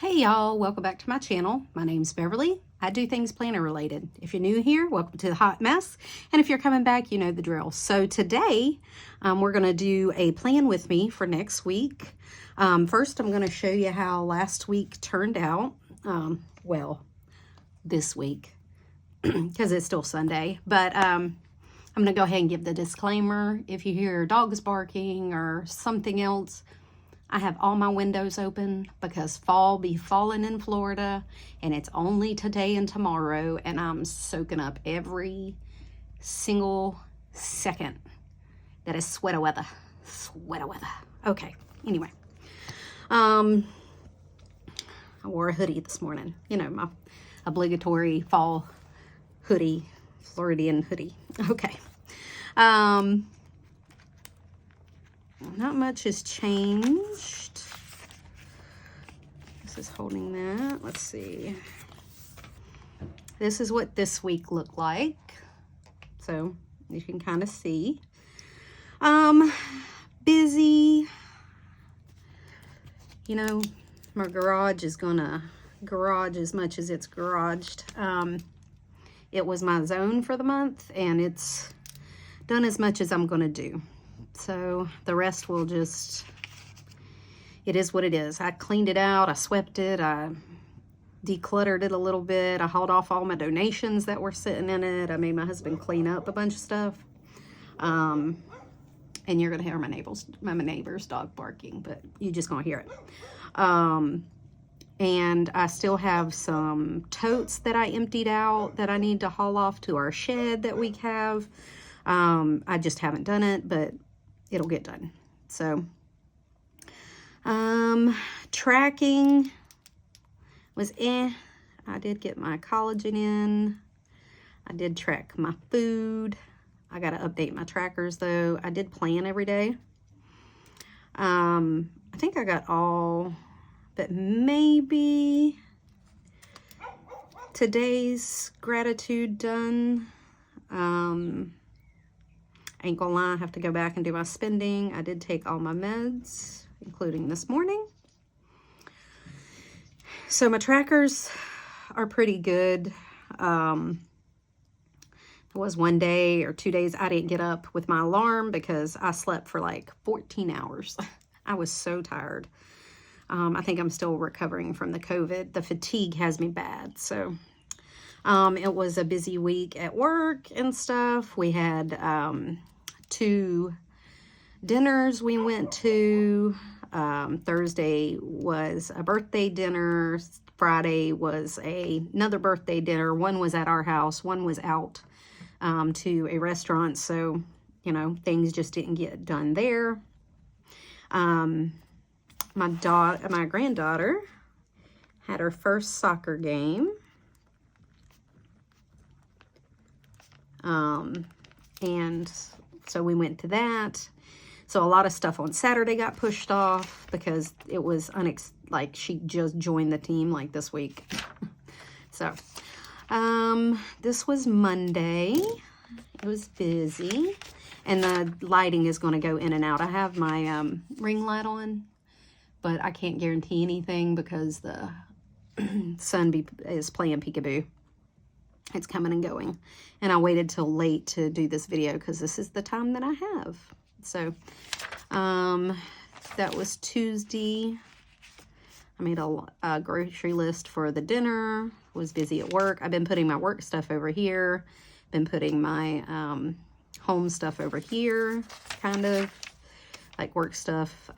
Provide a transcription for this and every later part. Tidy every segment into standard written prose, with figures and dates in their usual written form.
Hey y'all, welcome back to my channel. My name's Beverly. I do things planner related. If you're new here, welcome to the hot mess. And if you're coming back, you know the drill. So today, we're gonna do a plan with me for next week. First, I'm gonna show you how last week turned out. Well, this week, because it's still Sunday. But I'm gonna go ahead and give the disclaimer. If you hear dogs barking or something else, I have all my windows open because fall be falling in Florida and it's only today and tomorrow, and I'm soaking up every single second that is sweater weather. Sweater weather. Okay, anyway. I wore a hoodie this morning. You know, my obligatory fall hoodie, Floridian hoodie. Okay. Not much has changed. This is holding that. Let's see. This is what this week looked like. So you can kind of see. Busy. You know, my garage is gonna garage as much as it's garaged. It was my zone for the month, and it's done as much as I'm gonna do. So the rest will just, it is what it is. I cleaned it out, I swept it, I decluttered it a little bit, I hauled off all my donations that were sitting in it, I made my husband clean up a bunch of stuff. And you're gonna hear my neighbor's dog barking, but you're just gonna hear it. And I still have some totes that I emptied out that I need to haul off to our shed that we have. I just haven't done it, but it'll get done. So, tracking was I did get my collagen in. I did track my food. I got to update my trackers though. I did plan every day. I think I got all, but maybe today's gratitude done. Ain't gonna lie, I have to go back and do my spending. I did take all my meds, including this morning. So my trackers are pretty good. There was one day or 2 days I didn't get up with my alarm because I slept for like 14 hours. I was so tired. I think I'm still recovering from the COVID. The fatigue has me bad, so it was a busy week at work and stuff. We had 2 dinners we went to. Thursday was a birthday dinner. Friday was another birthday dinner. One was at our house. One was out to a restaurant. So, you know, things just didn't get done there. My granddaughter had her first soccer game. And so we went to that. So a lot of stuff on Saturday got pushed off because it was like she just joined the team like this week. So, this was Monday. It was busy, and the lighting is going to go in and out. I have my ring light on, but I can't guarantee anything because the sun is playing peekaboo. It's coming and going, and I waited till late to do this video because this is the time that I have. So that was Tuesday. I made a grocery list for the dinner. Was busy at work. I've been putting my work stuff over here, been putting my home stuff over here, kind of like work stuff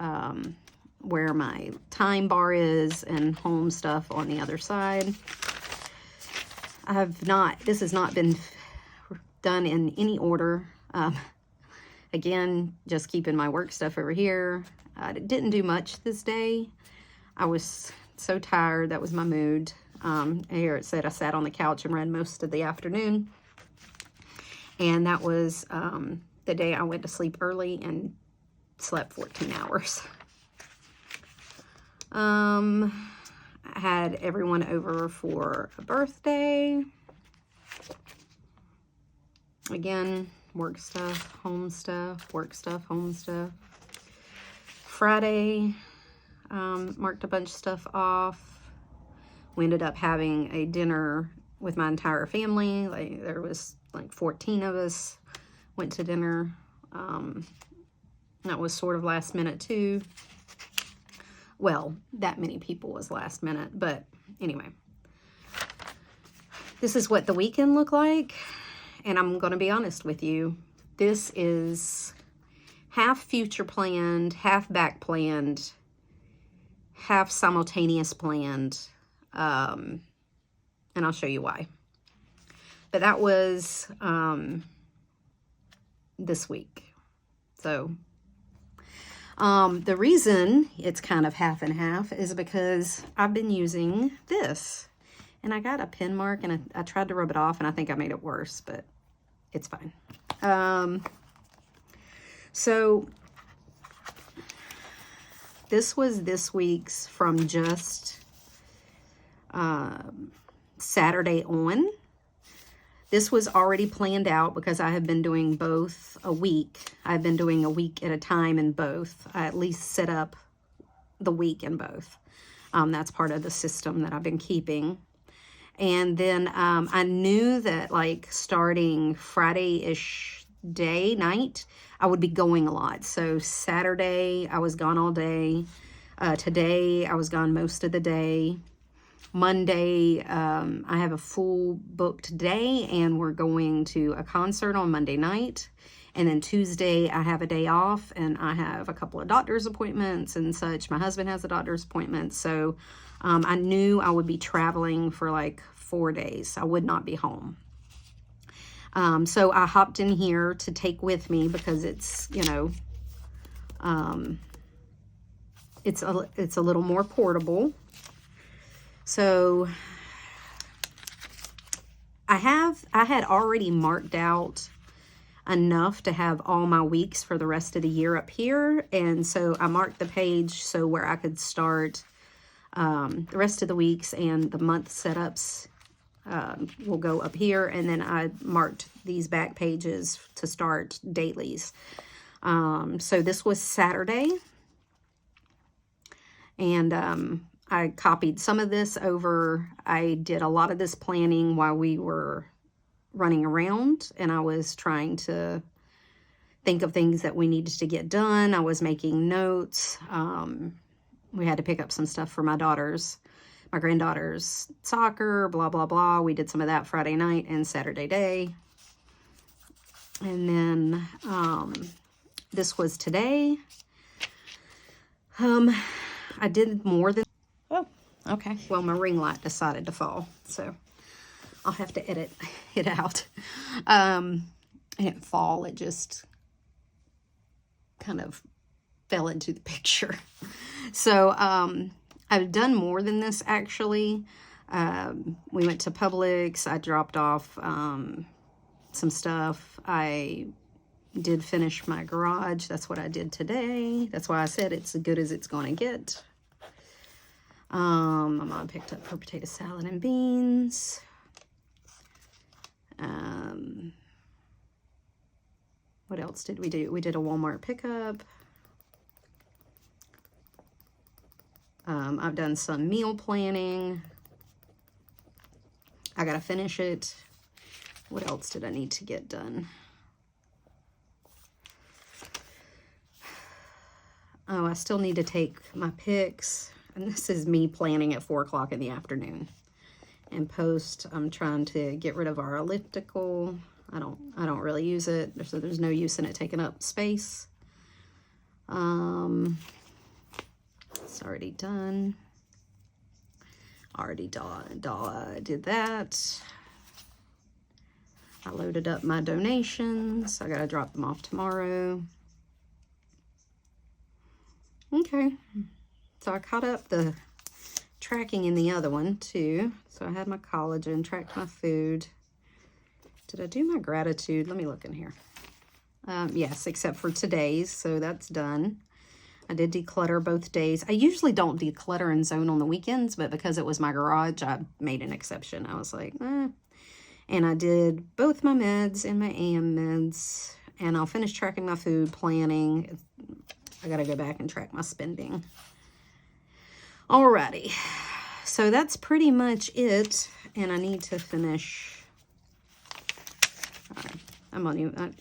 where my time bar is, and home stuff on the other side. This has not been done in any order. Again, just keeping my work stuff over here. I didn't do much this day. I was so tired. That was my mood. Here it said I sat on the couch and read most of the afternoon. And that was the day I went to sleep early and slept 14 hours. I had everyone over for a birthday. Again, work stuff, home stuff, work stuff, home stuff. Friday, marked a bunch of stuff off. We ended up having a dinner with my entire family. Like, there was like 14 of us went to dinner. That was sort of last minute too. Well, that many people was last minute, but anyway. This is what the weekend looked like, and I'm going to be honest with you. This is half future planned, half back planned, half simultaneous planned, and I'll show you why. But that was this week. So the reason it's kind of half and half is because I've been using this. And I got a pen mark, and I tried to rub it off, and I think I made it worse, but it's fine. So this was this week's from just Saturday on. This was already planned out because I have been doing both a week. I've been doing a week at a time in both. I at least set up the week in both. That's part of the system that I've been keeping. And then I knew that like starting Friday-ish night, I would be going a lot. So Saturday, I was gone all day. Today, I was gone most of the day. Monday, I have a full booked day, and we're going to a concert on Monday night. And then Tuesday, I have a day off, and I have a couple of doctor's appointments and such. My husband has a doctor's appointment, so I knew I would be traveling for like 4 days. I would not be home. So I hopped in here to take with me because it's, you know, it's a little more portable. So I had already marked out enough to have all my weeks for the rest of the year up here. And so I marked the page so where I could start the rest of the weeks, and the month setups will go up here. And then I marked these back pages to start dailies. So this was Saturday, and I copied some of this over. I did a lot of this planning while we were running around, and I was trying to think of things that we needed to get done. I was making notes. We had to pick up some stuff for my granddaughter's soccer, blah, blah, blah. We did some of that Friday night and Saturday day. And then this was today. I did more than... Oh, okay. Well, my ring light decided to fall, so I'll have to edit it out. It didn't fall, it just kind of fell into the picture. So I've done more than this, actually. We went to Publix. I dropped off some stuff. I did finish my garage. That's what I did today. That's why I said it's as good as it's going to get. My mom picked up her potato salad and beans. What else did we do? We did a Walmart pickup. I've done some meal planning. I gotta finish it. What else did I need to get done? Oh, I still need to take my pics. And this is me planning at 4 o'clock in the afternoon. And post, I'm trying to get rid of our elliptical. I don't really use it, so there's no use in it taking up space. It's already done. Already did that. I loaded up my donations. I gotta drop them off tomorrow. Okay, so I caught up the tracking in the other one too. So I had my collagen, tracked my food. Did I do my gratitude? Let me look in here. Yes, except for today's, so that's done. I did declutter both days. I usually don't declutter and zone on the weekends, but because it was my garage, I made an exception. I was like, eh. And I did both my meds and my AM meds, and I'll finish tracking my food, planning. I gotta go back and track my spending. Alrighty. so that's pretty much it. And I need to finish. I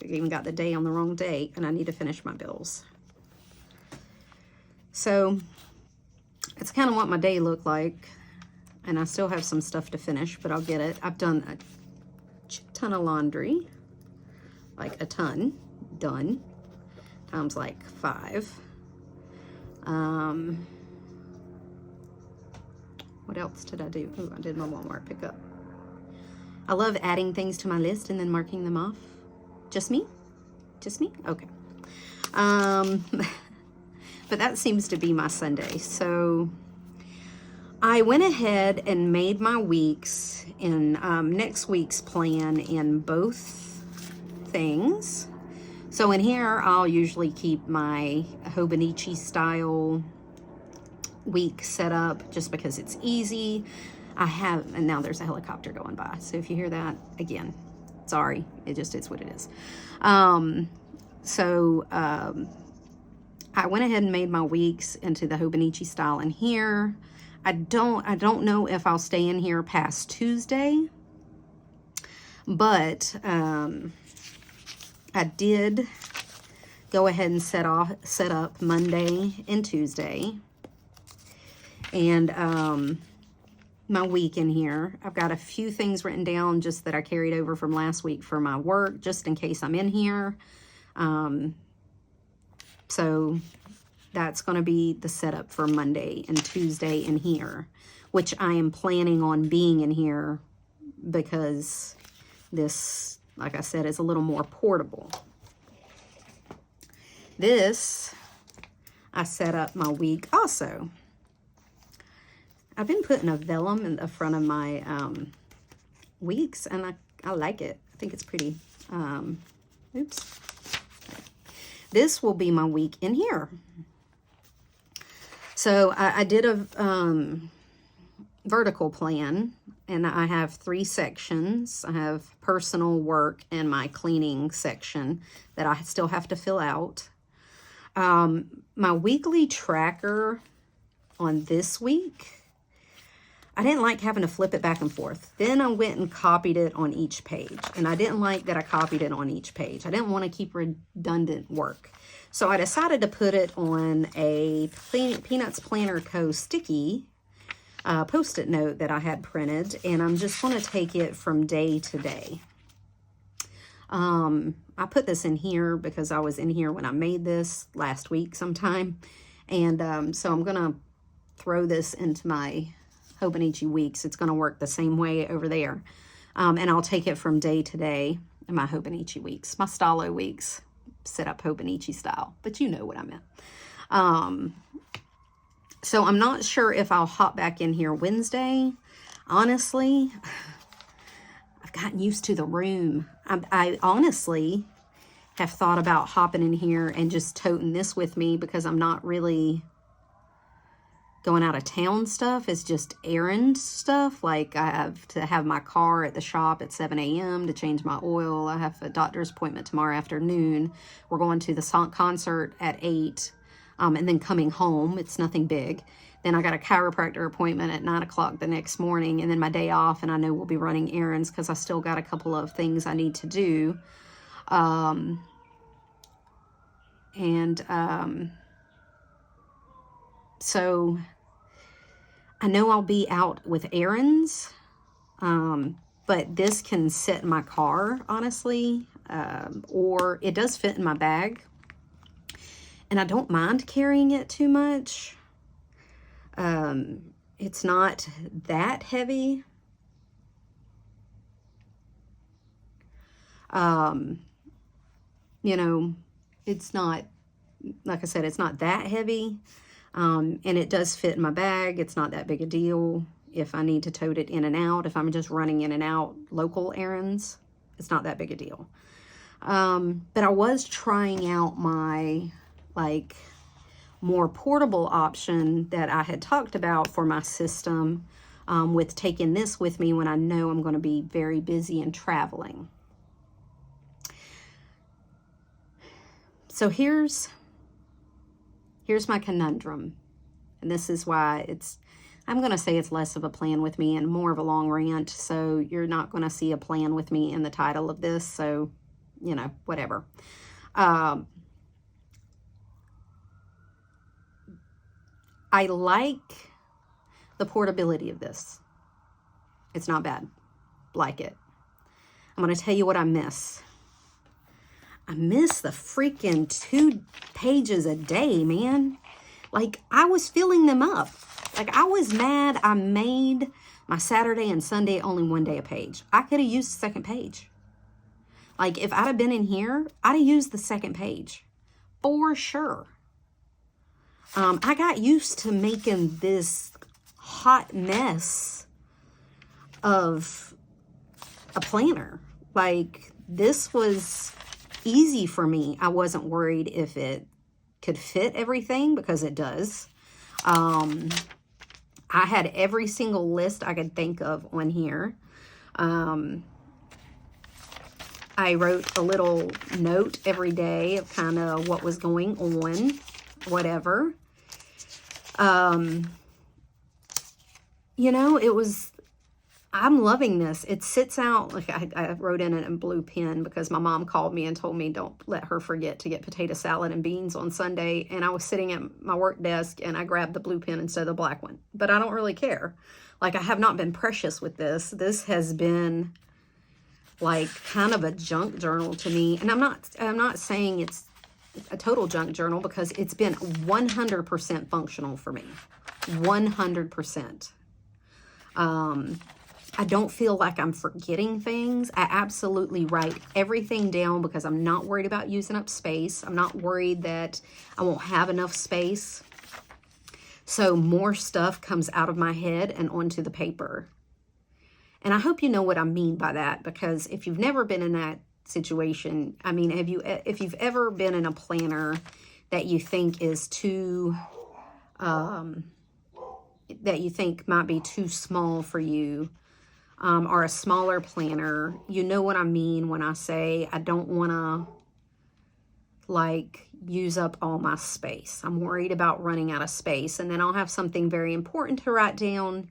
even got the day on the wrong day, and I need to finish my bills. So it's kind of what my day looked like. And I still have some stuff to finish, but I'll get it. I've done a ton of laundry, like a ton, done, times like 5. What else did I do? Oh, I did my Walmart pickup. I love adding things to my list and then marking them off. Just me? Just me? Okay. But that seems to be my Sunday. So I went ahead and made my weeks in next week's plan in both things. So in here, I'll usually keep my Hobonichi style week set up just because it's easy. And now there's a helicopter going by. So if you hear that, again, sorry, it's what it is. I went ahead and made my weeks into the Hobonichi style in here. I don't know if I'll stay in here past Tuesday, but I did go ahead and set up Monday and Tuesday. And my week in here, I've got a few things written down just that I carried over from last week for my work, just in case I'm in here. So that's going to be the setup for Monday and Tuesday in here, which I am planning on being in here because this, like I said, is a little more portable. This, I set up my week also. I've been putting a vellum in the front of my weeks, and I like it. I think it's pretty. Oops. This will be my week in here. So I did a vertical plan, and I have 3 sections. I have personal, work, and my cleaning section that I still have to fill out. My weekly tracker on this week, I didn't like having to flip it back and forth. Then I went and copied it on each page. And I didn't like that I copied it on each page. I didn't want to keep redundant work. So I decided to put it on a Peanuts Planner Co. sticky Post-it note that I had printed. And I'm just going to take it from day to day. I put this in here because I was in here when I made this last week sometime. And so I'm going to throw this into my Hobonichi weeks. It's going to work the same way over there. And I'll take it from day to day in my Hobonichi weeks. My Stalo weeks set up Hobonichi style, but you know what I meant. So I'm not sure if I'll hop back in here Wednesday. Honestly, I've gotten used to the room. I honestly have thought about hopping in here and just toting this with me because I'm not really going out of town stuff. It's just errand stuff. Like I have to have my car at the shop at 7 a.m. to change my oil. I have a doctor's appointment tomorrow afternoon. We're going to the concert at 8 and then coming home. It's nothing big. Then I got a chiropractor appointment at 9 o'clock the next morning, and then my day off, and I know we'll be running errands because I still got a couple of things I need to do. So I know I'll be out with errands, but this can sit in my car, honestly, or it does fit in my bag, and I don't mind carrying it too much. It's not that heavy. You know, it's not, like I said, it's not that heavy. And it does fit in my bag. It's not that big a deal if I need to tote it in and out. If I'm just running in and out local errands, it's not that big a deal. But I was trying out my, like, more portable option that I had talked about for my system with taking this with me when I know I'm going to be very busy and traveling. So here's my conundrum, and this is why I'm going to say it's less of a plan with me and more of a long rant. So you're not going to see a plan with me in the title of this. So, you know, whatever. I like the portability of this. It's not bad. Like it. I'm going to tell you what I miss. I miss the freaking 2 pages a day, man. Like, I was filling them up. Like, I was mad I made my Saturday and Sunday only 1 day a page. I could have used the 2nd page. Like, if I'd have been in here, I'd have used the 2nd page. For sure. I got used to making this hot mess of a planner. Like, this was easy for me. I wasn't worried if it could fit everything, because it does. I had every single list I could think of on here. I wrote a little note every day of kind of what was going on, whatever. You know, it was, I'm loving this. It sits out, like I wrote in it in blue pen because my mom called me and told me don't let her forget to get potato salad and beans on Sunday. And I was sitting at my work desk and I grabbed the blue pen instead of the black one. But I don't really care. Like, I have not been precious with this. This has been like kind of a junk journal to me. And I'm not saying it's a total junk journal, because it's been 100% functional for me. 100%. I don't feel like I'm forgetting things. I absolutely write everything down because I'm not worried about using up space. I'm not worried that I won't have enough space. So more stuff comes out of my head and onto the paper. And I hope you know what I mean by that, because if you've never been in that situation, I mean, if you've ever been in a planner that you think is too, that you think might be too small for you, or a smaller planner, you know what I mean when I say I don't want to like use up all my space. I'm worried about running out of space, and then I'll have something very important to write down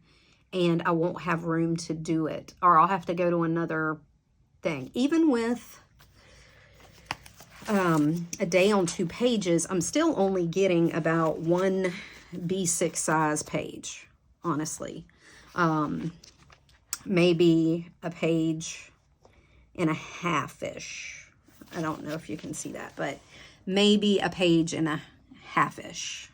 and I won't have room to do it, or I'll have to go to another thing. Even with a day on 2 pages, I'm still only getting about 1 B6 size page, honestly. Maybe a page and a half-ish. I don't know if you can see that, but maybe a page and a half-ish.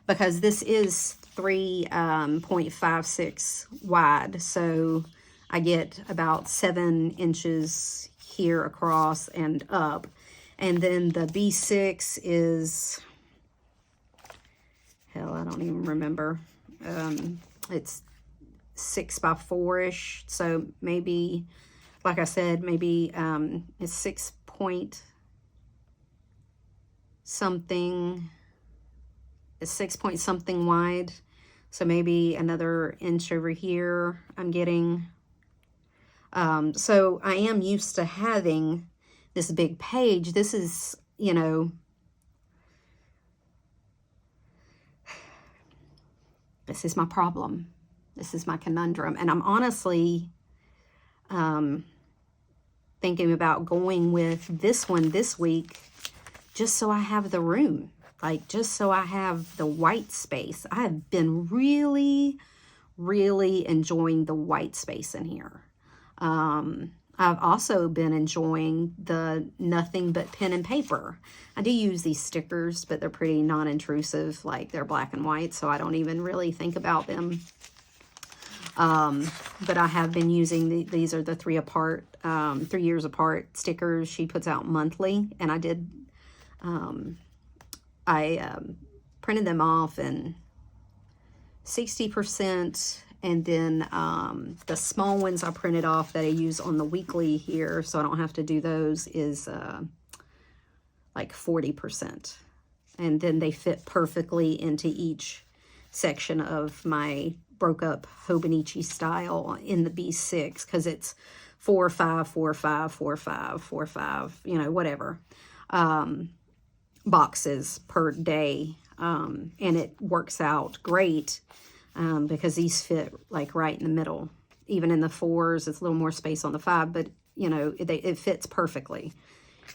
Because this is 3.56 wide, so I get about 7 inches here across and up. And then the B6 is, hell, I don't even remember. It's 6 by 4-ish, so maybe, like I said, maybe it's 6 point something. It's 6 point something wide, so maybe another inch over here I'm getting. So I am used to having this big page. This is, you know, this is my problem. This is my conundrum. And I'm honestly thinking about going with this one this week just so I have the room. Like, just so I have the white space. I have been really, really enjoying the white space in here. I've also been enjoying the nothing but pen and paper. I do use these stickers, but they're pretty non-intrusive. Like, they're black and white, so I don't even really think about them. But I have been using, these are the 3 years apart stickers she puts out monthly. And I did, I printed them off in 60%. And then the small ones I printed off that I use on the weekly here, so I don't have to do those, is like 40%. And then they fit perfectly into each section of my broke up Hobonichi style in the B6, because it's 4, 5, 4, 5, 4, 5, 4, 5, you know, whatever, boxes per day. and it works out great because these fit like right in the middle. Even in the 4s, it's a little more space on the 5, but you know, it fits perfectly.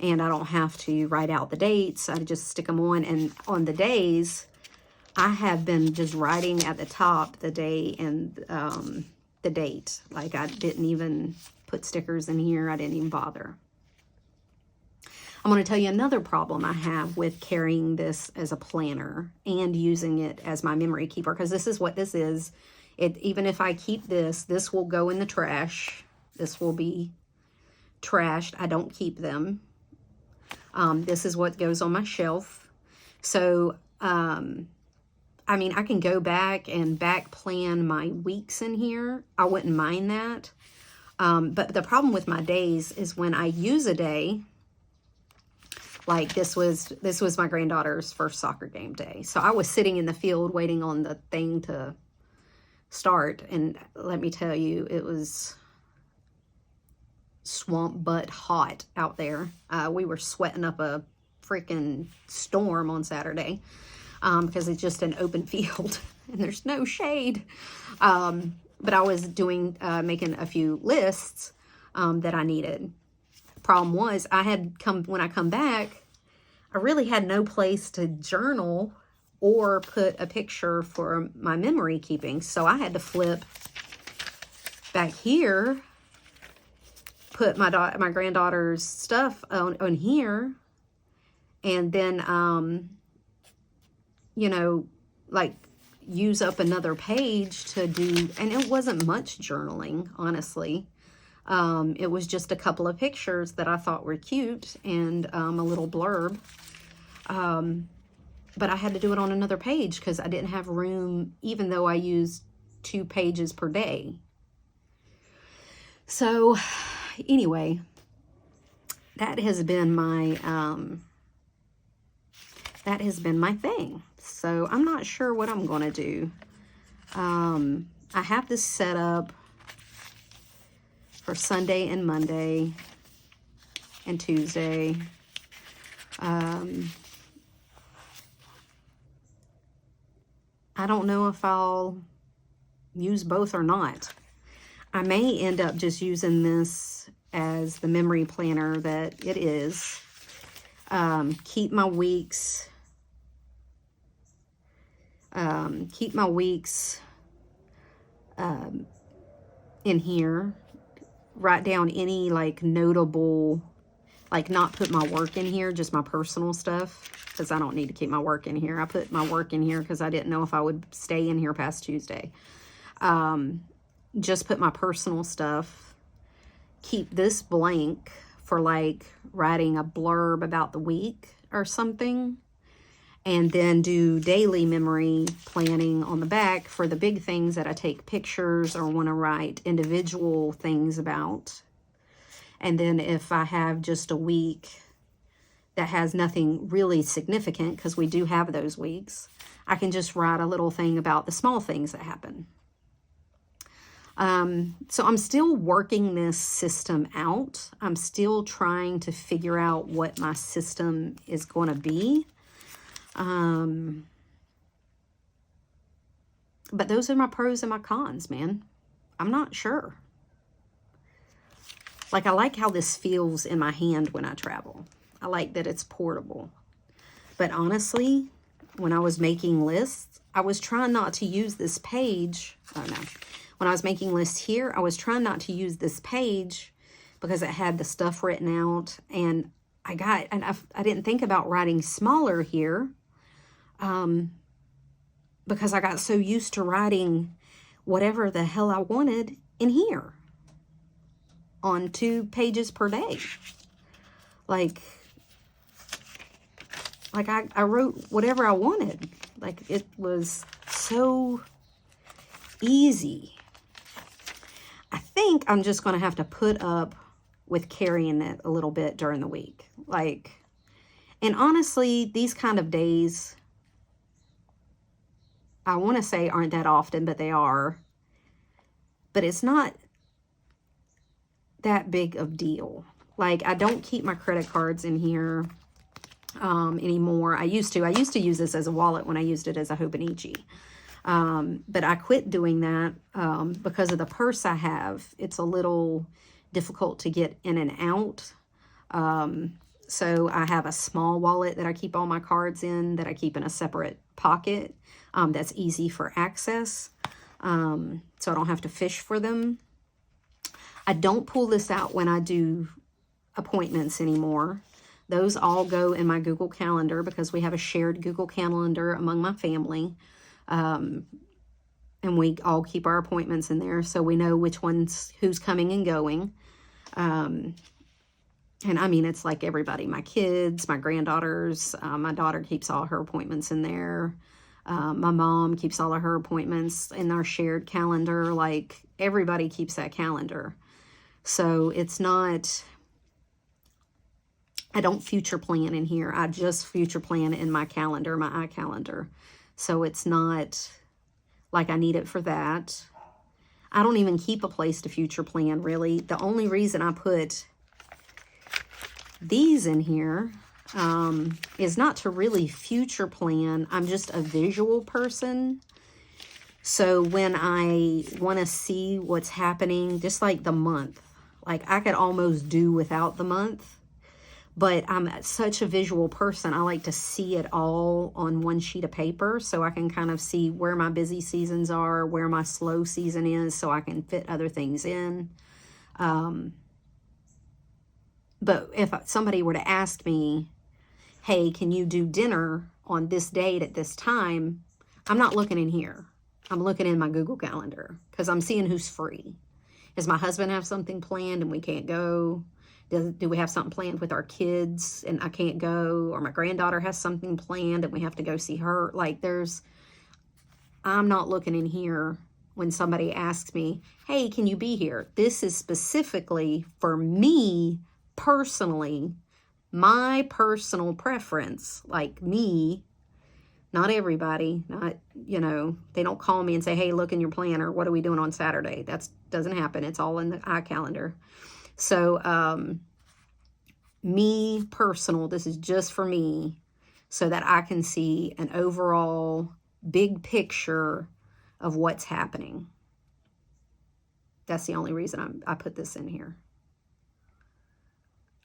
And I don't have to write out the dates. I just stick them on. And on the days, I have been just writing at the top the day and the date. Like I didn't even put stickers in here. I didn't even bother. I'm going to tell you another problem I have with carrying this as a planner and using it as my memory keeper, because this is what this is. Even if I keep this, this will go in the trash. This will be trashed. I don't keep them. This is what goes on my shelf. So, I mean, I can go back and back plan my weeks in here. I wouldn't mind that. But the problem with my days is when I use a day, like this was my granddaughter's first soccer game day. So I was sitting in the field waiting on the thing to start. And let me tell you, it was swamp butt hot out there. We were sweating up a freaking storm on Saturday because it's just an open field and there's no shade. But I was doing making a few lists that I needed. Problem was, when I come back, I really had no place to journal or put a picture for my memory keeping. So I had to flip back here, put my granddaughter's stuff on here, and then, you know, like use up another page to do, and it wasn't much journaling, honestly. It was just a couple of pictures that I thought were cute and a little blurb. But I had to do it on another page because I didn't have room, even though I used 2 pages per day. So anyway, that has been my thing. So I'm not sure what I'm going to do. I have this set up for Sunday and Monday and Tuesday. I don't know if I'll use both or not. I may end up just using this as the memory planner that it is. Keep my weeks. In here. Write down any like notable, like not put my work in here, just my personal stuff, because I don't need to keep my work in here. I put my work in here because I didn't know if I would stay in here past Tuesday. Just put my personal stuff. Keep this blank for like writing a blurb about the week or something. And then do daily memory planning on the back for the big things that I take pictures or want to write individual things about. And then if I have just a week that has nothing really significant, because we do have those weeks, I can just write a little thing about the small things that happen. So I'm still working this system out. I'm still trying to figure out what my system is going to be. But those are my pros and my cons, man. I'm not sure. Like, I like how this feels in my hand when I travel. I like that it's portable. But honestly, when I was making lists, I was trying not to use this page. Oh, no. When I was making lists here, I was trying not to use this page because it had the stuff written out. And I didn't think about writing smaller here. Because I got so used to writing whatever the hell I wanted in here on 2 pages per day. Like I wrote whatever I wanted. Like, it was so easy. I think I'm just going to have to put up with carrying it a little bit during the week. Like, and honestly, these kind of days, I want to say aren't that often, but they are. But it's not that big of deal. Like, I don't keep my credit cards in here. anymore. I used to use this as a wallet when I used it as a Hobonichi. But I quit doing that because of the purse I have. It's a little difficult to get in and out. So I have a small wallet that I keep all my cards in, that I keep in a separate pocket that's easy for access. So I don't have to fish for them. I don't pull this out when I do appointments anymore. Those all go in my Google Calendar because we have a shared Google Calendar among my family. And we all keep our appointments in there, so we know which ones, who's coming and going. And I mean, it's like everybody, my kids, my granddaughters, my daughter keeps all her appointments in there. My mom keeps all of her appointments in our shared calendar. Like, everybody keeps that calendar. So it's not, I don't future plan in here. I just future plan in my calendar, my iCalendar. So it's not like I need it for that. I don't even keep a place to future plan, really. The only reason I put these in here is not to really future plan. I'm just a visual person. So when I want to see what's happening, just like the month, like I could almost do without the month, but I'm such a visual person. I like to see it all on one sheet of paper so I can kind of see where my busy seasons are, where my slow season is, so I can fit other things in. But if somebody were to ask me, hey, can you do dinner on this date at this time? I'm not looking in here. I'm looking in my Google Calendar because I'm seeing who's free. Does my husband have something planned and we can't go? Do we have something planned with our kids and I can't go? Or my granddaughter has something planned and we have to go see her. Like, I'm not looking in here when somebody asks me, hey, can you be here? This is specifically for me personally, my personal preference, like me, not everybody, not, they don't call me and say, hey, look in your planner, what are we doing on Saturday? That doesn't happen. It's all in the iCalendar. So, me personal, this is just for me so that I can see an overall big picture of what's happening. That's the only reason I put this in here.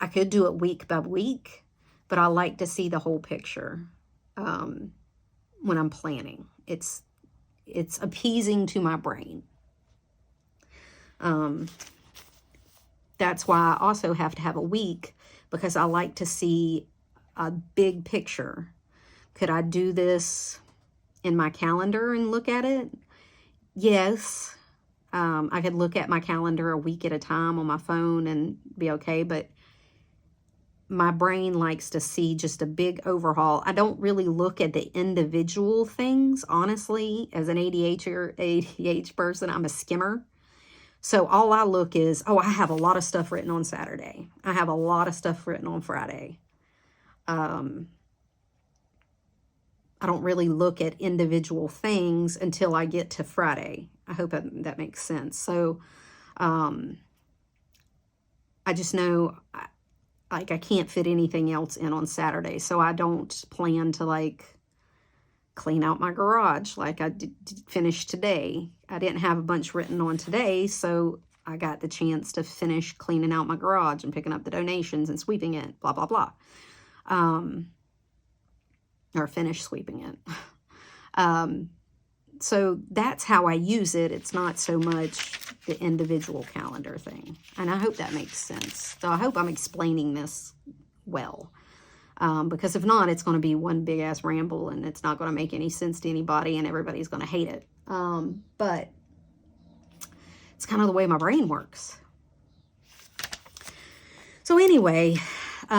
I could do it week by week, but I like to see the whole picture when I'm planning. It's appeasing to my brain. That's why I also have to have a week, because I like to see a big picture. Could I do this in my calendar and look at it? Yes. I could look at my calendar a week at a time on my phone and be okay, but my brain likes to see just a big overhaul. I don't really look at the individual things, honestly. As an ADHD person, I'm a skimmer. So all I look is, oh, I have a lot of stuff written on Saturday. I have a lot of stuff written on Friday. I don't really look at individual things until I get to Friday. I hope that makes sense. So I just know I can't fit anything else in on Saturday. So I don't plan to clean out my garage like I finished today. I didn't have a bunch written on today, so I got the chance to finish cleaning out my garage and picking up the donations and sweeping it, blah, blah, blah. Or finish sweeping it. So that's how I use it. It's not so much the individual calendar thing. And I hope that makes sense. So I hope I'm explaining this well. Because if not, it's going to be one big ass ramble and it's not going to make any sense to anybody and everybody's going to hate it. But it's kind of the way my brain works. So anyway, so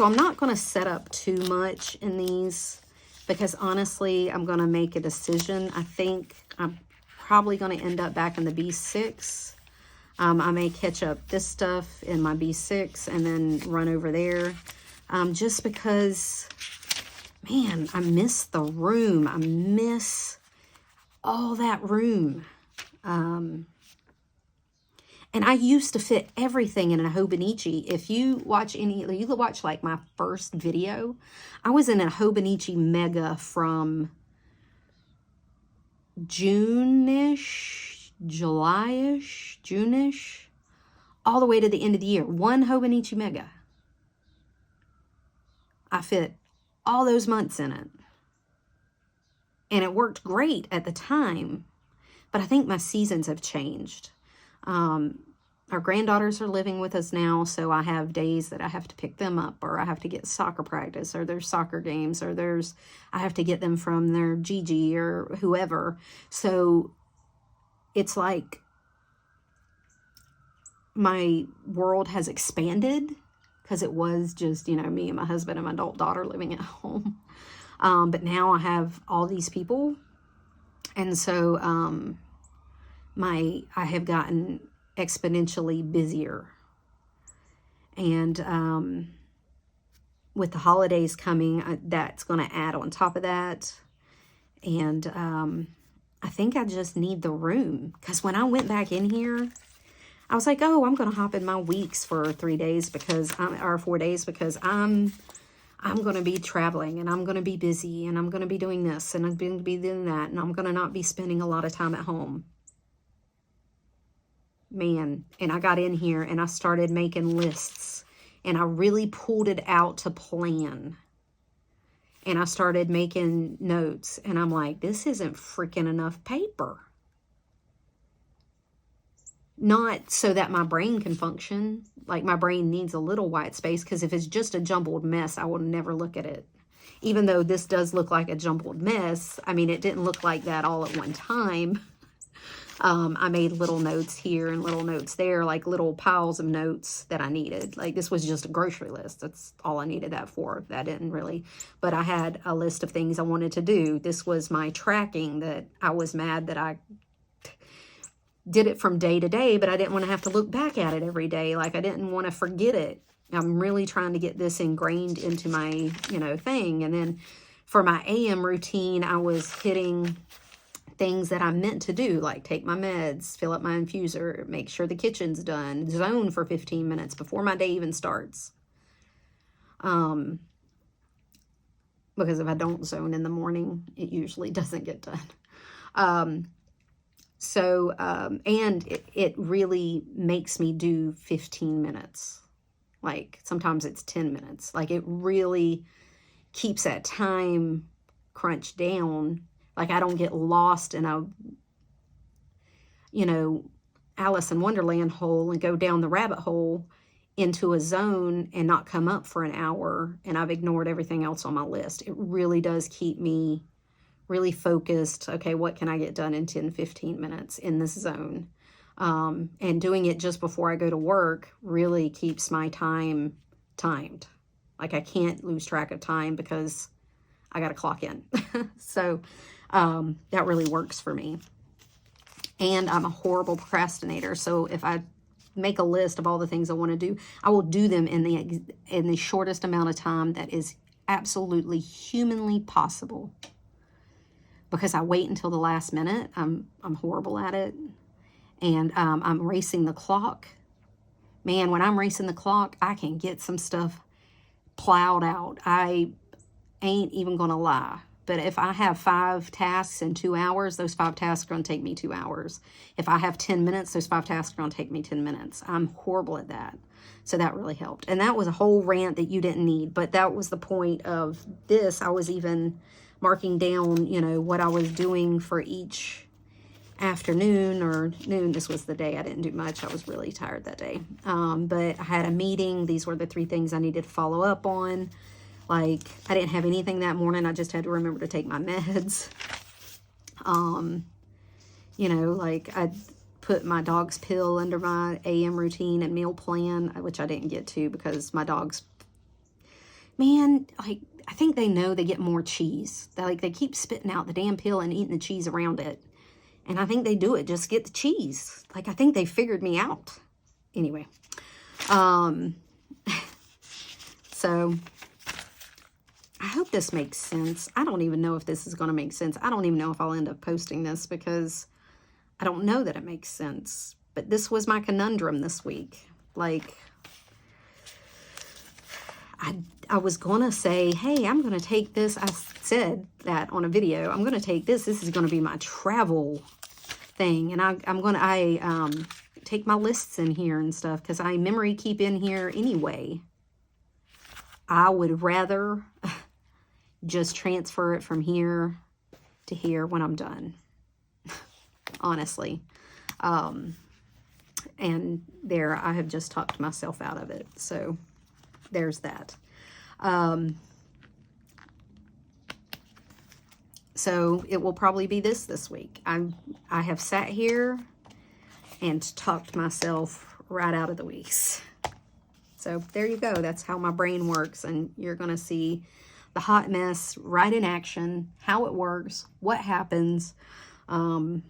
I'm not going to set up too much in these because honestly, I'm going to make a decision. I think I'm probably going to end up back in the B6. I may catch up this stuff in my B6 and then run over there. Just because, man, I miss the room. I miss all that room. And And I used to fit everything in a Hobonichi. If you watch like my first video, I was in a Hobonichi Mega from June-ish, July-ish, June-ish, all the way to the end of the year. One Hobonichi Mega. I fit all those months in it. And it worked great at the time. But I think my seasons have changed. Our granddaughters are living with us now, so I have days that I have to pick them up, or I have to get soccer practice, or there's soccer games, or I have to get them from their Gigi or whoever. So it's like my world has expanded, because it was just, me and my husband and my adult daughter living at home. But now I have all these people. And so I have gotten exponentially busier. And with the holidays coming, that's going to add on top of that. And I think I just need the room. Because when I went back in here, I was like, oh, I'm going to hop in my weeks for 3 days or 4 days, because I'm going to be traveling, and I'm going to be busy, and I'm going to be doing this, and I'm going to be doing that, and I'm going to not be spending a lot of time at home. Man, and I got in here and I started making lists, and I really pulled it out to plan. And I started making notes, and I'm like, this isn't freaking enough paper. Not so that my brain can function. Like, my brain needs a little white space, because if it's just a jumbled mess, I will never look at it. Even though this does look like a jumbled mess, I mean, it didn't look like that all at one time. I made little notes here and little notes there, like little piles of notes that I needed. Like, this was just a grocery list. That's all I needed that for. That didn't really, but I had a list of things I wanted to do. This was my tracking that I was mad that I did it from day to day, but I didn't want to have to look back at it every day. Like, I didn't want to forget it. I'm really trying to get this ingrained into my, thing. And then for my AM routine, I was hitting things that I meant to do, like take my meds, fill up my infuser, make sure the kitchen's done, zone for 15 minutes before my day even starts. Because if I don't zone in the morning, it usually doesn't get done. And it really makes me do 15 minutes. Like, sometimes it's 10 minutes. Like, it really keeps that time crunch down. Like, I don't get lost in a, Alice in Wonderland hole and go down the rabbit hole into a zone and not come up for an hour, and I've ignored everything else on my list. It really does keep me really focused. Okay, what can I get done in 10, 15 minutes in this zone? And doing it just before I go to work really keeps my time timed. Like, I can't lose track of time because I got to clock in. So that really works for me. And I'm a horrible procrastinator. So if I make a list of all the things I want to do, I will do them in the shortest amount of time that is absolutely humanly possible. Because I wait until the last minute. I'm horrible at it. And I'm racing the clock. Man, when I'm racing the clock, I can get some stuff plowed out. I ain't even going to lie. But if I have 5 tasks in 2 hours, those 5 tasks are going to take me 2 hours. If I have 10 minutes, those 5 tasks are going to take me 10 minutes. I'm horrible at that. So that really helped. And that was a whole rant that you didn't need. But that was the point of this. I was even marking down, what I was doing for each afternoon or noon. This was the day I didn't do much. I was really tired that day. But I had a meeting. These were the 3 things I needed to follow up on. Like, I didn't have anything that morning. I just had to remember to take my meds. Like, I put my dog's pill under my AM routine and meal plan, which I didn't get to because my dogs, man, like, I think they know they get more cheese. They keep spitting out the damn pill and eating the cheese around it. And I think they do it just to get the cheese. Like, I think they figured me out. Anyway. So I hope this makes sense. I don't even know if this is going to make sense. I don't even know if I'll end up posting this because I don't know that it makes sense. but this was my conundrum this week. Like, I was going to say, hey, I'm going to take this. I said that on a video. I'm going to take this. This is going to be my travel thing. And I'm going to take my lists in here and stuff because I memory keep in here anyway. I would rather just transfer it from here to here when I'm done. Honestly. And there, I have just talked myself out of it. So there's that. So it will probably be this week. I have sat here and talked myself right out of the weeks. So there you go. That's how my brain works. And you're going to see the hot mess right in action, how it works, what happens, and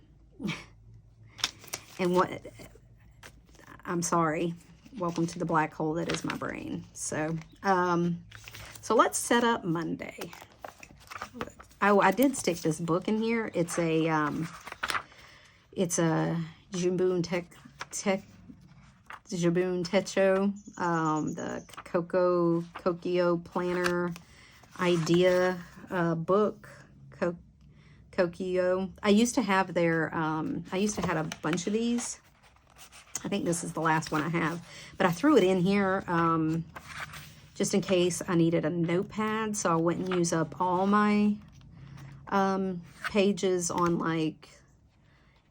what, I'm sorry. Welcome to the black hole that is my brain. So, so let's set up Monday. Oh, I did stick this book in here. It's a Jubun Jubun Techo, the Kokio Planner Idea book, Kokio. I used to have their, I used to have a bunch of these. I think this is the last one I have, but I threw it in here just in case I needed a notepad, so I wouldn't use up all my pages on, like,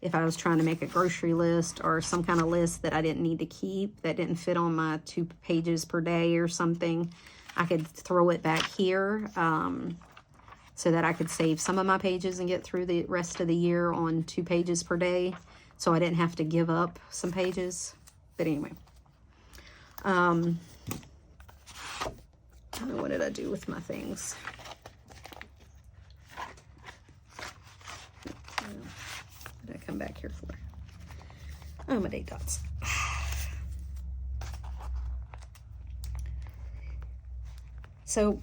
if I was trying to make a grocery list or some kind of list that I didn't need to keep, that didn't fit on my 2 pages per day or something. I could throw it back here so that I could save some of my pages and get through the rest of the year on 2 pages per day, so I didn't have to give up some pages. But anyway, what did I do with my things? What did I come back here for? Oh, my date dots. So,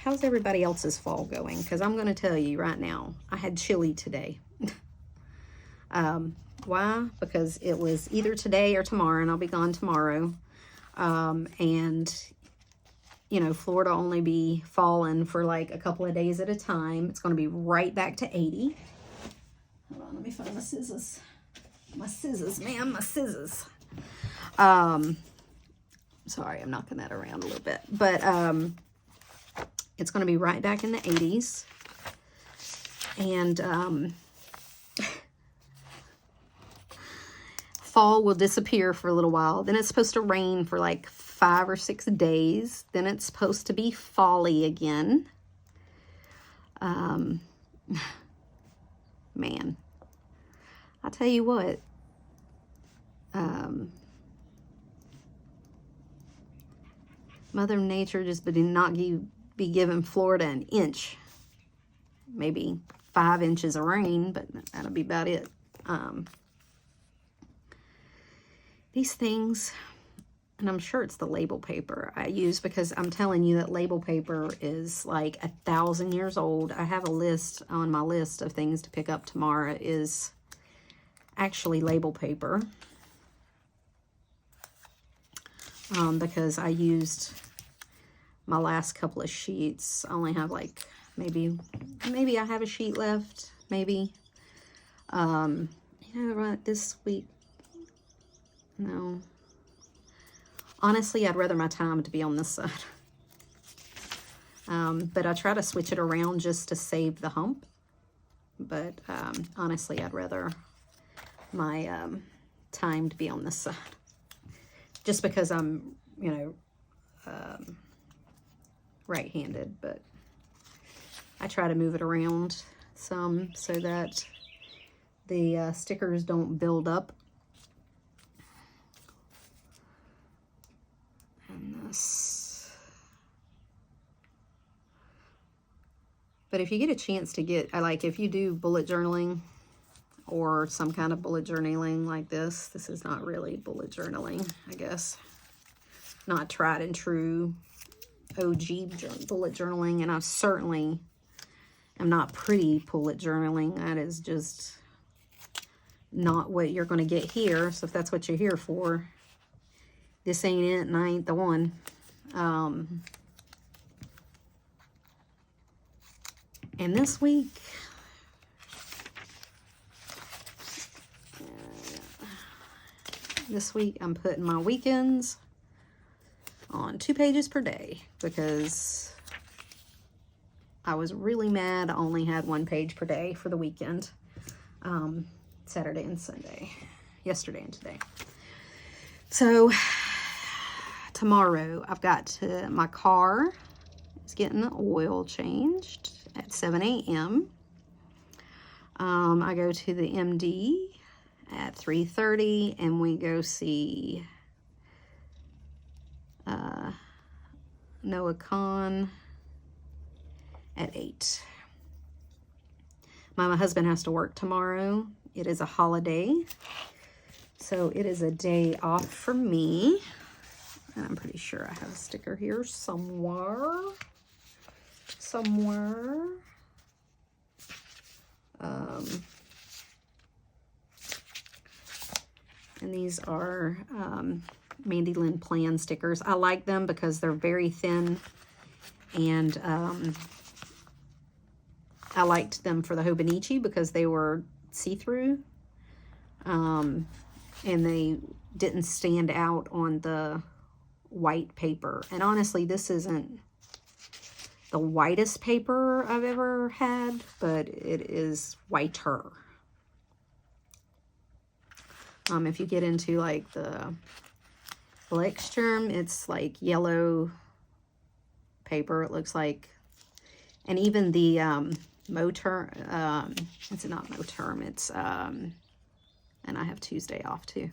how's everybody else's fall going? Because I'm going to tell you right now, I had chili today. Why? Because it was either today or tomorrow, and I'll be gone tomorrow. And, you know, Florida only be falling for like a couple of days at a time. It's going to be right back to 80. Hold on, let me find my scissors. My scissors, man, my scissors. Sorry, I'm knocking that around a little bit. But it's going to be right back in the 80s. And fall will disappear for a little while. Then it's supposed to rain for like 5 or 6 days. Then it's supposed to be fall-y again. Man, I tell you what. Mother Nature just did not be giving Florida an inch. Maybe 5 inches of rain, but that'll be about it. These things, and I'm sure it's the label paper I use, because I'm telling you that label paper is like 1,000 years old. I have a list on my list of things to pick up tomorrow is actually label paper. Because I used my last couple of sheets. I only have like, maybe I have a sheet left, maybe. You know, right, this week, no. Honestly, I'd rather my time to be on this side. But I try to switch it around just to save the hump. But honestly, I'd rather my time to be on this side. Just because I'm, you know, right-handed. But I try to move it around some so that the stickers don't build up. And this. But if you get a chance to get, like if you do bullet journaling or some kind of bullet journaling like this is not really bullet journaling, I guess. Not tried and true OG bullet journaling, and I certainly am not pretty bullet journaling. That is just not what you're going to get here. So if that's what you're here for, this ain't it, and I ain't the one. And this week, I'm putting my weekends on 2 pages per day because I was really mad I only had 1 page per day for the weekend. Saturday and Sunday, yesterday and today. So tomorrow I've got my car is getting the oil changed at 7 a.m. I go to the MD at 3:30 and we go see Noah Khan at 8. My husband has to work tomorrow. It is a holiday, so it is a day off for me. And I'm pretty sure I have a sticker here somewhere. And these are MandyLynnPlans stickers. I like them because they're very thin, and I liked them for the Hobonichi because they were see-through, and they didn't stand out on the white paper. And honestly, this isn't the whitest paper I've ever had, but it is whiter. If you get into like the Lexterm, it's like yellow paper, it looks like. And even the Moterm, it's not Moterm, it's, and I have Tuesday off too.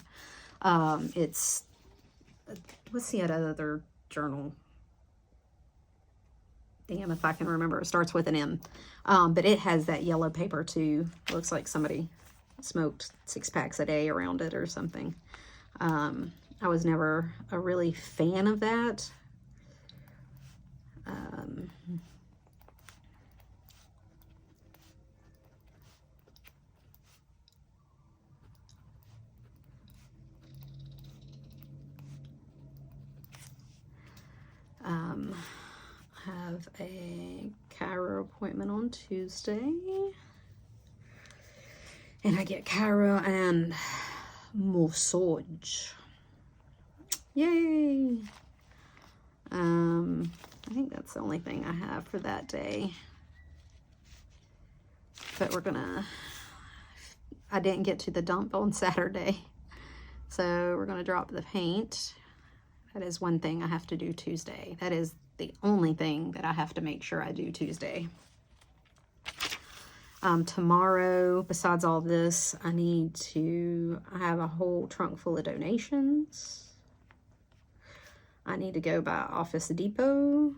It's, what's the other journal? Damn if I can remember. It starts with an M. But it has that yellow paper too. Looks like somebody smoked 6 packs a day around it or something. I was never a really fan of that. Have a chiro appointment on Tuesday, and I get chiro and massage. Yay! I think that's the only thing I have for that day. But I didn't get to the dump on Saturday, so we're gonna drop the paint. That is one thing I have to do Tuesday. That is the only thing that I have to make sure I do Tuesday. Tomorrow, besides all this, I have a whole trunk full of donations. I need to go by Office Depot.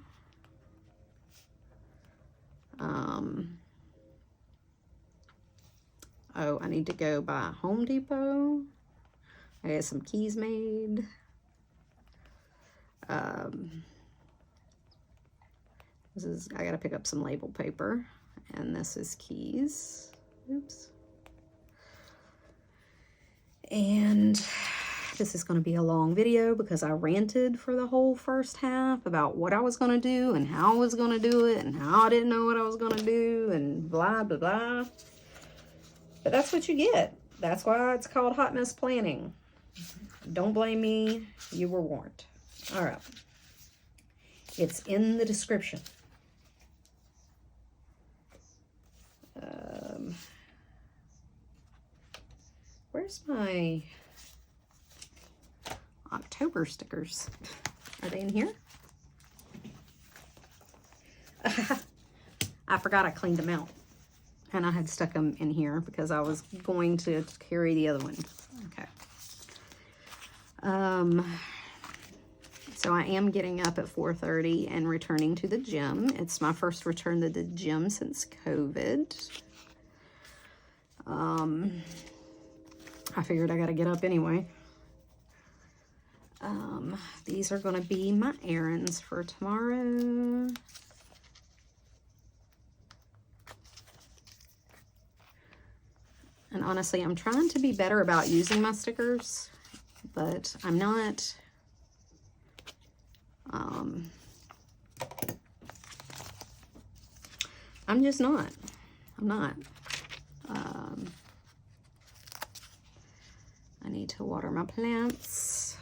I need to go by Home Depot. I got some keys made. I gotta pick up some label paper, and this is keys. Oops. And this is going to be a long video because I ranted for the whole first half about what I was going to do and how I was going to do it and how I didn't know what I was going to do and blah, blah, blah. But that's what you get. That's why it's called Hot Mess Planning. Don't blame me. You were warned. All right. It's in the description. Where's my October stickers? Are they in here? I forgot I cleaned them out. And I had stuck them in here because I was going to carry the other one. Okay. So I am getting up at 4:30 and returning to the gym. It's my first return to the gym since COVID. I figured I got to get up anyway. These are going to be my errands for tomorrow. And honestly, I'm trying to be better about using my stickers, but I'm not. I'm just not. I'm not. I need to water my plants.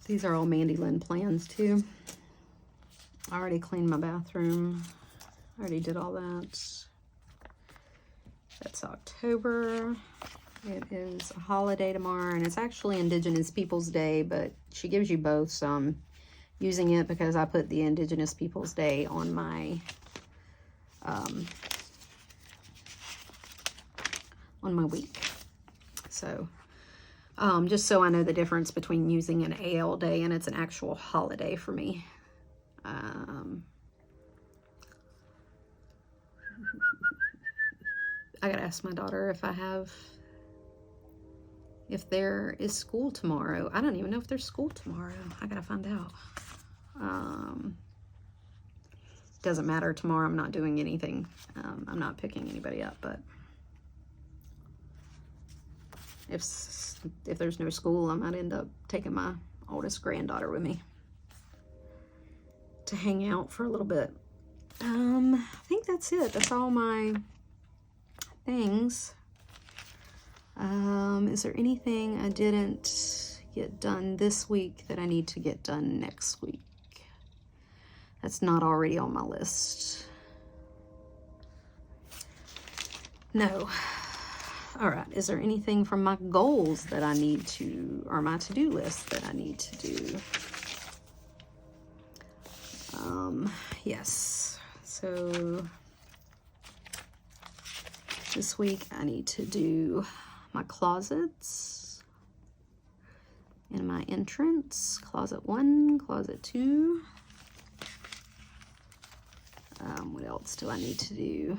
These are all MandyLynnPlans too. I already cleaned my bathroom. I already did all that. That's October. It is a holiday tomorrow, and it's actually Indigenous Peoples Day, but she gives you both, so I'm using it because I put the Indigenous Peoples Day on my week. So just so I know the difference between using an AL day and it's an actual holiday for me. I gotta ask my daughter if there is school tomorrow. I don't even know if there's school tomorrow. I gotta find out. Doesn't matter. Tomorrow I'm not doing anything. I'm not picking anybody up, but if there's no school, I might end up taking my oldest granddaughter with me to hang out for a little bit. I think that's it. That's all my things. Is there anything I didn't get done this week that I need to get done next week? That's not already on my list. No. All right. Is there anything from my goals that I need to, or my to-do list that I need to do? Yes. So this week I need to do my closets and my entrance. Closet 1, closet 2. What else do I need to do?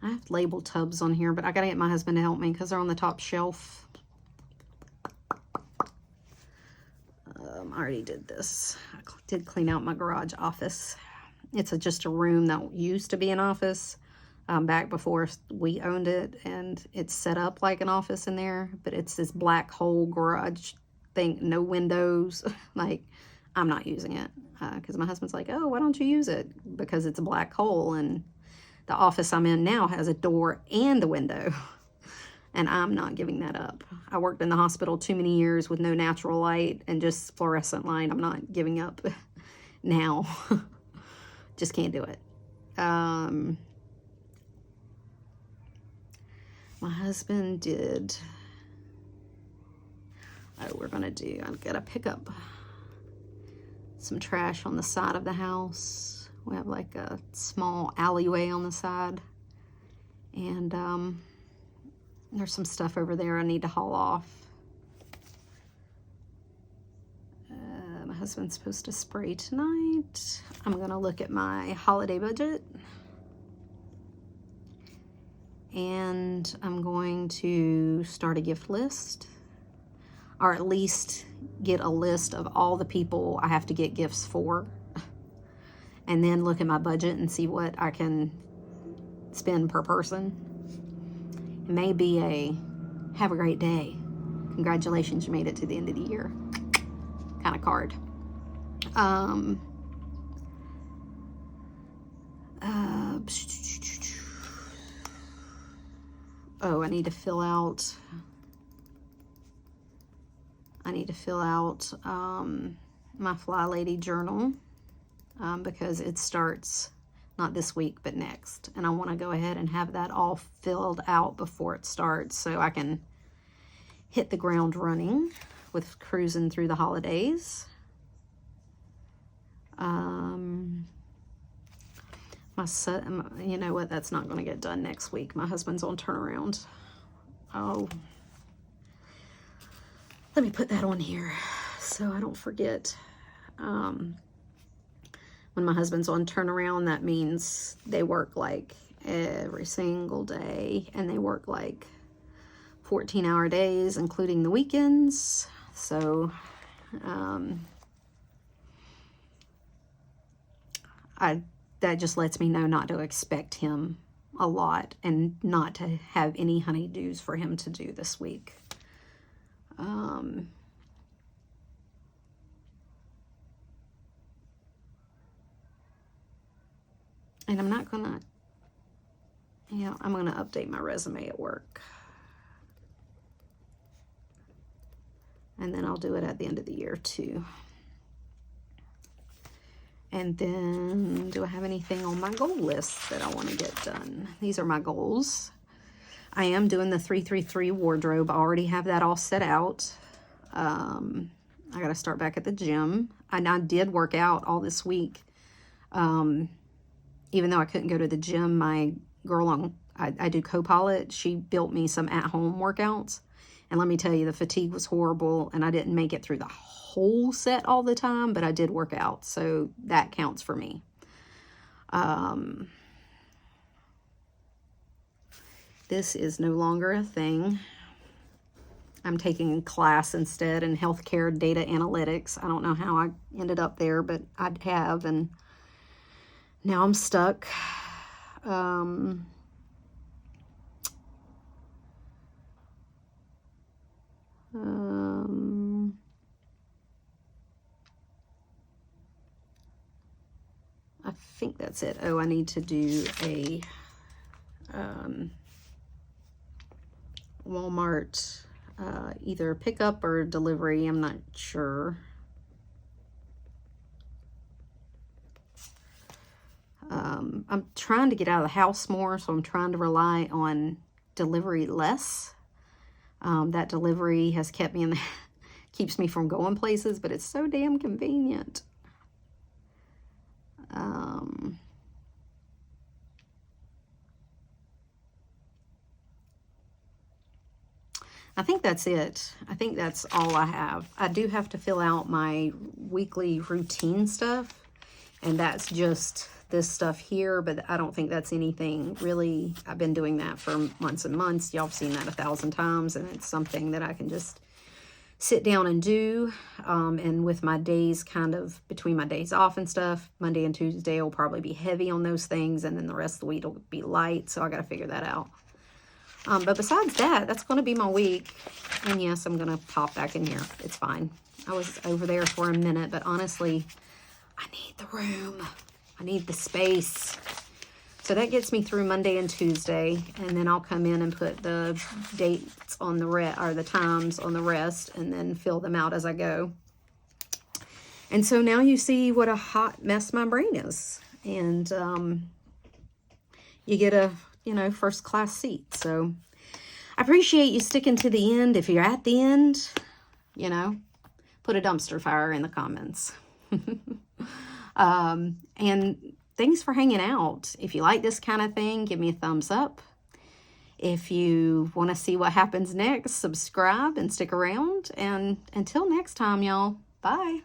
I have label tubs on here, but I gotta get my husband to help me because they're on the top shelf. I already did this. I did clean out my garage office. It's just a room that used to be an office back before we owned it, and it's set up like an office in there, but it's this black hole garage thing, no windows. Like, I'm not using it because my husband's like, oh, why don't you use it? Because it's a black hole, and the office I'm in now has a door and a window, and I'm not giving that up. I worked in the hospital too many years with no natural light and just fluorescent light. I'm not giving up now. Just can't do it. My husband did, I've got to pick up some trash on the side of the house. We have like a small alleyway on the side, and there's some stuff over there I need to haul off. My husband's supposed to spray tonight. I'm gonna look at my holiday budget, and I'm going to start a gift list, or at least get a list of all the people I have to get gifts for, and then look at my budget and see what I can spend per person. It may be a have a great day, congratulations, you made it to the end of the year kind of card. Oh, I need to fill out my Fly Lady journal because it starts not this week but next, and I want to go ahead and have that all filled out before it starts so I can hit the ground running with cruising through the holidays. My son, you know what, that's not going to get done next week. My husband's on turnaround. Oh, let me put that on here so I don't forget. When my husband's on turnaround, that means they work like every single day, and they work like 14-hour days, including the weekends. So, that just lets me know not to expect him a lot and not to have any honeydews for him to do this week. And I'm not gonna, I'm gonna update my resume at work. And then I'll do it at the end of the year too. And then, do I have anything on my goal list that I want to get done? These are my goals. I am doing the 333 wardrobe. I already have that all set out. I got to start back at the gym. And I did work out all this week. Even though I couldn't go to the gym, my girl I do Copilot, she built me some at-home workouts. And let me tell you, the fatigue was horrible, and I didn't make it through the whole set all the time, but I did work out, so that counts for me. This is no longer a thing. I'm taking a class instead in healthcare data analytics. I don't know how I ended up there, but I have, and now I'm stuck. I think that's it. Oh, I need to do a Walmart either pickup or delivery. I'm not sure. I'm trying to get out of the house more, so I'm trying to rely on delivery less. That delivery has kept me in the keeps me from going places, but it's so damn convenient. I think that's it. I think that's all I have. I do have to fill out my weekly routine stuff, and that's just this stuff here, but I don't think that's anything really. I've been doing that for months and months. Y'all have seen that 1,000 times, and it's something that I can just sit down and do. And with my days kind of between my days off and stuff, Monday and Tuesday will probably be heavy on those things, and then the rest of the week will be light, so I got to figure that out. But besides that, that's going to be my week. And yes, I'm going to pop back in here. It's fine. I was over there for a minute, but honestly, I need the room. I need the space. So that gets me through Monday and Tuesday, and then I'll come in and put the dates on the or the times on the rest, and then fill them out as I go. And so now you see what a hot mess my brain is, and you get a first class seat. So I appreciate you sticking to the end. If you're at the end, put a dumpster fire in the comments. And thanks for hanging out. If you like this kind of thing, give me a thumbs up. If you want to see what happens next, subscribe and stick around. And until next time, y'all, bye.